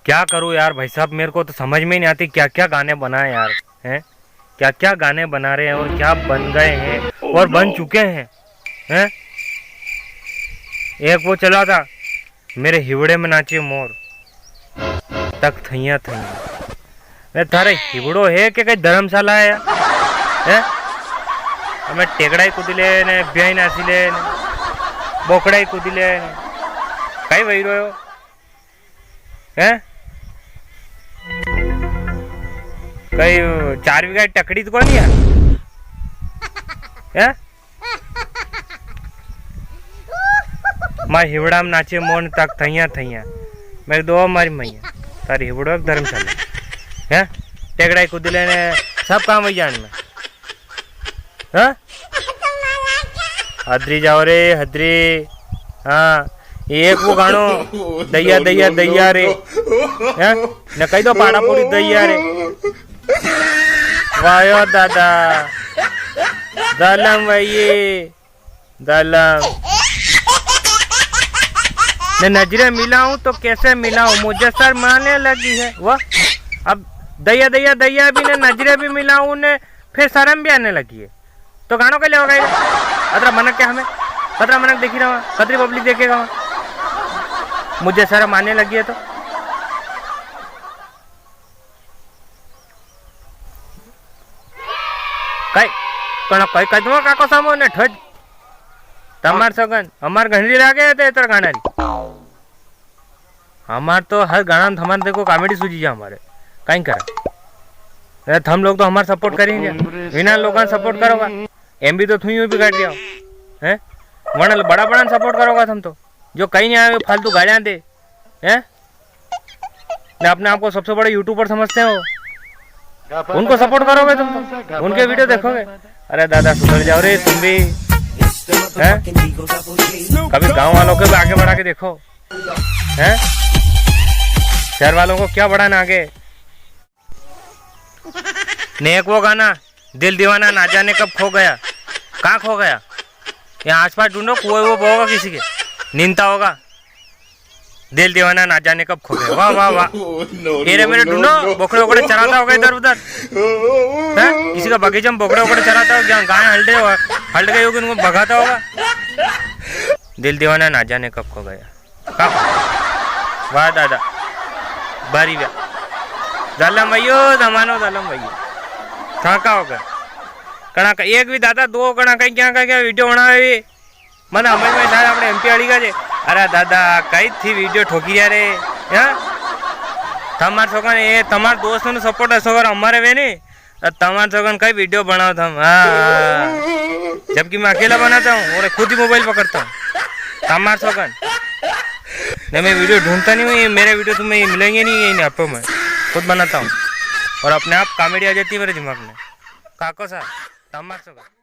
क्या करूँ यार भाई साहब, मेरे को तो समझ में ही नहीं आती क्या क्या गाने बनाए यार हैं, क्या क्या गाने बना रहे हैं और क्या बन गए हैं और बन चुके हैं। एक वो चला था, मेरे हिवड़े में नाचे मोर तक थैया थैया। मैं थारे हिवड़ो है कि कई धर्मशाला है हैं? हमें टेकड़ाई कूदिले ने ब्याई नासीले ने बोकड़ाई कूदिले ने कई वही रहो हैं? कई 4 वीघा टकड़ी तो कौन है? मार हिवड़ा में नाचे मोन तक थैया थैया। मैं दो मारी मैया तारी हिवड़ो धर्मशाला है, टेकड़ाई कूदिले ने सब काम वही जान में हाँ? हदरी जाओ रे हदरी। हाँ एक वो गानो दैया दैया दैया रे हैं न कही दो पाड़ा पूरी दैया रे। वायो दादा दलम वही दलम ने नजरे मिलाऊं तो कैसे मिलाऊं, मुझे सर मारने लगी है वह। अब दैया दैया दैया भी ने नजरे भी मिलाऊं ने फिर शर्म भी आने लगी है, तो गानों के लिए होगा अतरा मनक क्या हमें कतरा मनक देखी रहा कतरी पब्लिक देखेगा वहाँ, मुझे शर्म आने लगी है तो कई कई कदमों का को सामो ने ठज तमार सगन हमार घंटी लागे थे इतना गाना हमार तो हर गाना हमारे देखो कॉमेडी सूझी जा हमारे कहीं करा हम लोग तो हमारे सपोर्ट करेंगे बिना लोगों सपोर्ट करोगा एम भी तो थुई भी काट लिया हैं वरना बड़ा बड़ा सपोर्ट करोगा तुम तो जो कहीं नहीं आए फालतू गालियां दे हैं ना अपने आप को सबसे बड़े यूट्यूबर समझते हो, उनको सपोर्ट करोगे तुम तो उनके वीडियो देखोगे। अरे दादा सुधर जाओ रे तुम भी हैं, कभी गांव वालों को भी आगे बढ़ा के देखो हैं, शहर वालों को क्या बढ़ाना आगे। नेक वो गाना दिल दीवाना ना जाने कब खो गया, कहाँ खो गया, यहाँ आसपास ढूंढो कोई वो होगा किसी के नींदता होगा। दिल दीवाना ना जाने कब खो गया, वाह वाह वाह। मेरे मेरे ढूंढो बोकड़े वोकड़े चराता होगा इधर उधर हैं, किसी का बगीचा में बोकड़े वोकड़े चराता होगा, गाय हल्ट गई होगी उनको भगाता होगा। दिल दीवाना ना जाने कब खो गया, कब वाह दादा बारी व्या दलम भैयो दमानो दलम भैयो कहाँ का होगा कणा का एक भी दादा दो कणा कहीं क्या वीडियो बनावे મને સમજ में થાય આપણે એમપી વાળી કા છે। અરે દાદા કઈ થી વીડિયો ઠોકી રહ્યા રે હા તમાર છોકરાને એ તમાર દોસ્તનો સપોર્ટ હસો અગર અમારે વે ને તમાર છોકરાને કઈ वीडियो बनाओ तुम हाँ, जबकि मैं अकेला बनाता हूँ और खुद ही मोबाइल पकड़ता हूँ। तमार छोकन नहीं मैं वीडियो ढूंढता नहीं हूँ, मेरे वीडियो तुम्हें मिलेंगे नहीं, यही नहीं आपको मैं खुद बनाता हूँ और अपने आप कॉमेडी आ जाती है मेरे दिमाग में। काको सा तमार छोकन।